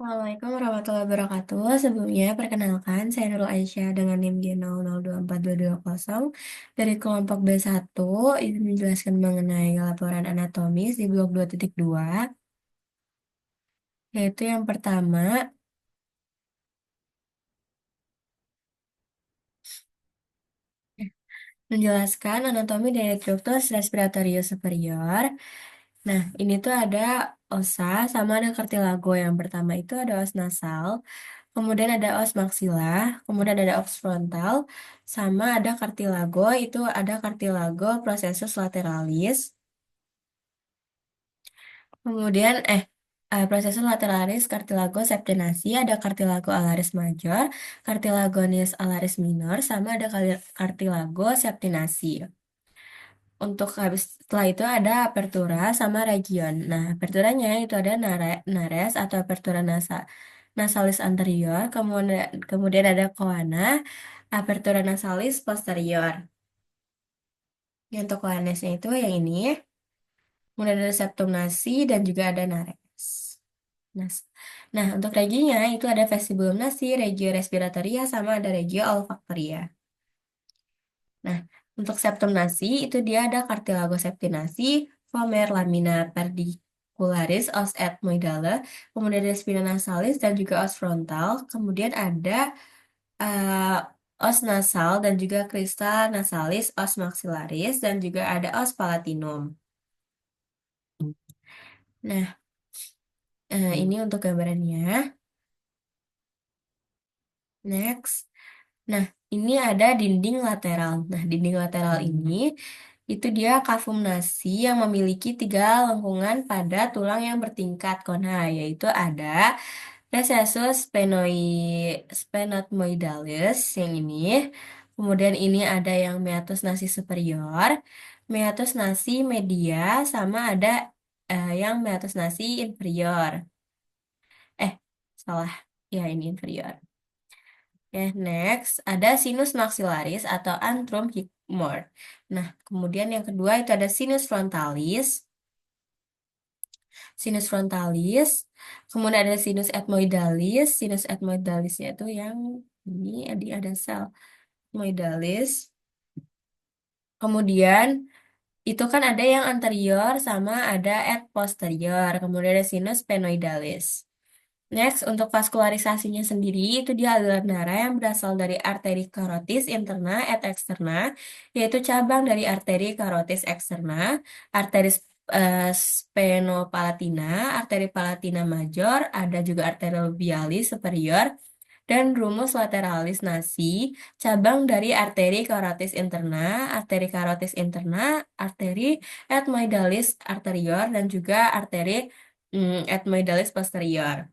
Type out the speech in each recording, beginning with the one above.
Assalamualaikum warahmatullahi wabarakatuh. Sebelumnya, perkenalkan, saya Nurul Aisyah dengan NIM J00242220 dari kelompok B1. Ini menjelaskan mengenai laporan anatomis di blok 2.2, yaitu yang pertama, menjelaskan anatomi dari truktus respiratorius superior. Nah, ini tuh ada osa sama ada kartilago. Yang pertama itu ada os nasal, kemudian ada os maksila, kemudian ada os frontal, sama ada kartilago, itu ada kartilago processus lateralis, kemudian processus lateralis cartilago septenasi, ada cartilago alaris major, cartilagonis alaris minor, sama ada cartilago septinasi. Untuk habis setelah itu ada apertura sama region. Nah, aperturanya itu ada nares atau apertura nasalis anterior, kemudian ada coana, apertura nasalis posterior. Yang untuk coanesnya itu yang ini, kemudian ada septum nasi dan juga ada nares. Nas. Nah, untuk reginya itu ada vestibulum nasi, regio respiratoria sama ada regio olfaktoria. Nah, untuk septum nasi itu dia ada cartilago septinasi, vomer lamina pedicularis, os ethmoidale, kemudian ada spina nasalis dan juga os frontal, kemudian ada os nasal dan juga kristal nasalis, os maxillaris dan juga ada os palatinum. Nah, ini untuk gambarannya. Next. Nah, ini ada dinding lateral. Nah, dinding lateral ini itu dia kavum nasi yang memiliki tiga lengkungan pada tulang yang bertingkat kona, yaitu ada recessus sphenoidales yang ini. Kemudian ini ada yang meatus nasi superior, meatus nasi media, sama ada yang meatus nasi inferior. Eh, salah. Ya, ini inferior. Ya, next, ada sinus maxillaris atau antrum hikmore. Nah, kemudian yang kedua itu ada sinus frontalis, kemudian ada sinus ethmoidalis. Sinus ethmoidalisnya itu yang ini ada sel ethmoidalis. Kemudian itu kan ada yang anterior sama ada posterior. Kemudian ada sinus sphenoidalis. Next, untuk vaskularisasinya sendiri, itu dia aliran darah yang berasal dari arteri karotis interna et externa, yaitu cabang dari arteri karotis externa, arteri spenopalatina, arteri palatina major, ada juga arteri labialis superior, dan rumus lateralis nasi, cabang dari arteri karotis interna, arteri ethmoidalis arterior, dan juga arteri ethmoidalis posterior.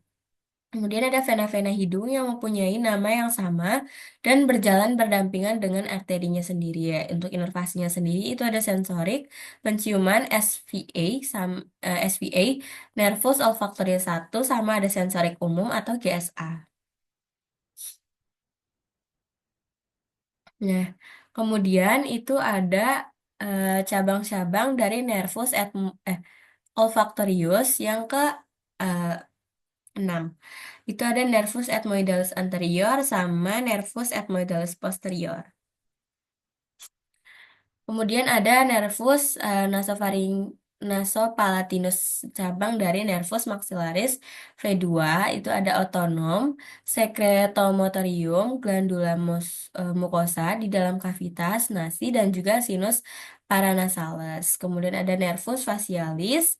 Kemudian ada vena-vena hidung yang mempunyai nama yang sama dan berjalan berdampingan dengan arterinya sendiri ya. Untuk inervasinya sendiri itu ada sensorik, penciuman, SVA, nervus olfaktoria 1 sama ada sensorik umum atau GSA. Nah, kemudian itu ada cabang-cabang dari olfaktorius yang ke eh, 6. Itu ada nervus ethmoidalis anterior sama nervus ethmoidalis posterior. Kemudian ada nervus nasopalatinus cabang dari nervus maxillaris V2 itu ada otonom, secretomotorium, glandula mucosa di dalam kavitas nasi dan juga sinus paranasales. Kemudian ada nervus facialis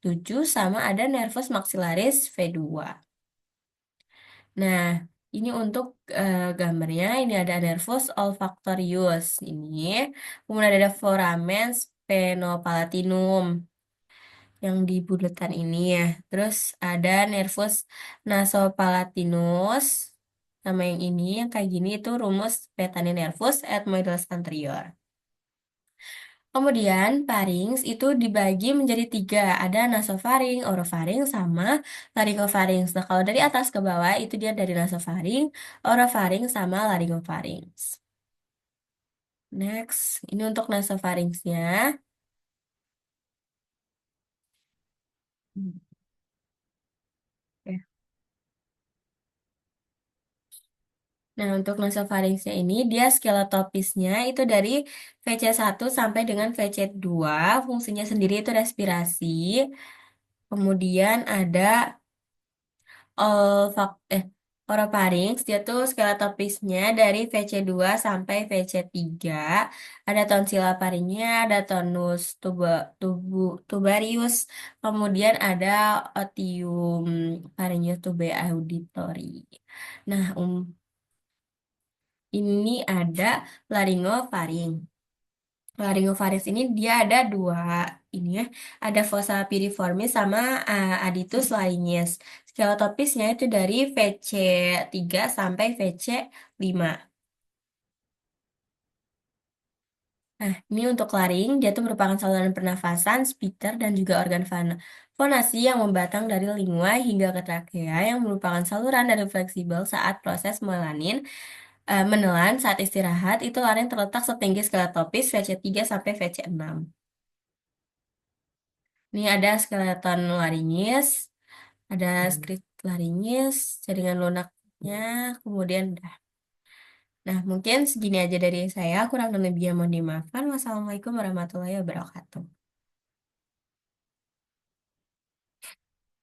7 sama ada nervus maxillaris V2. Nah, ini untuk gambarnya, ini ada nervus olfactorius ini, kemudian ada foramen sphenopalatinium yang di buletan ini ya. Terus ada nervus nasopalatinus sama yang ini, yang kayak gini itu rumus petani nervus ethmoidalis anterior. Kemudian pharynx itu dibagi menjadi tiga, ada nasofaring, orofaring, sama laryngofaring. Nah, kalau dari atas ke bawah itu dia dari nasofaring, orofaring, sama laryngofaring. Next, ini untuk nasopharynxnya. Hmm, ya. Nah, untuk nasopharynxnya ini dia skeletopisnya itu dari VC1 sampai dengan VC2, fungsinya sendiri itu respirasi. Kemudian ada olfak orofarinx, dia tuh skeletopisnya dari VC2 sampai VC3. Ada tonsila faringea, ada tonus tubarius, kemudian ada otium pharyngeus tube auditori. Nah, ini ada laryngofaring. Laryngofarinx ini dia ada dua ini ya, ada fossa piriformis sama aditus laringes. Skeletopisnya itu dari VC3 sampai VC5. Nah, ini untuk laring, dia tuh merupakan saluran pernafasan, sphincter, dan juga organ fonasi yang membatang dari lingua hingga ke trakea yang merupakan saluran dari fleksibel saat proses menelan saat istirahat. Itu laring terletak setinggi skeletopis VC3 sampai VC6. Ini ada skeleton laringis, ada skrip laringis, jaringan lunaknya, kemudian dah. Nah, mungkin segini aja dari saya. Kurang dan lebihnya mohon dimaafkan. Wassalamualaikum warahmatullahi wabarakatuh.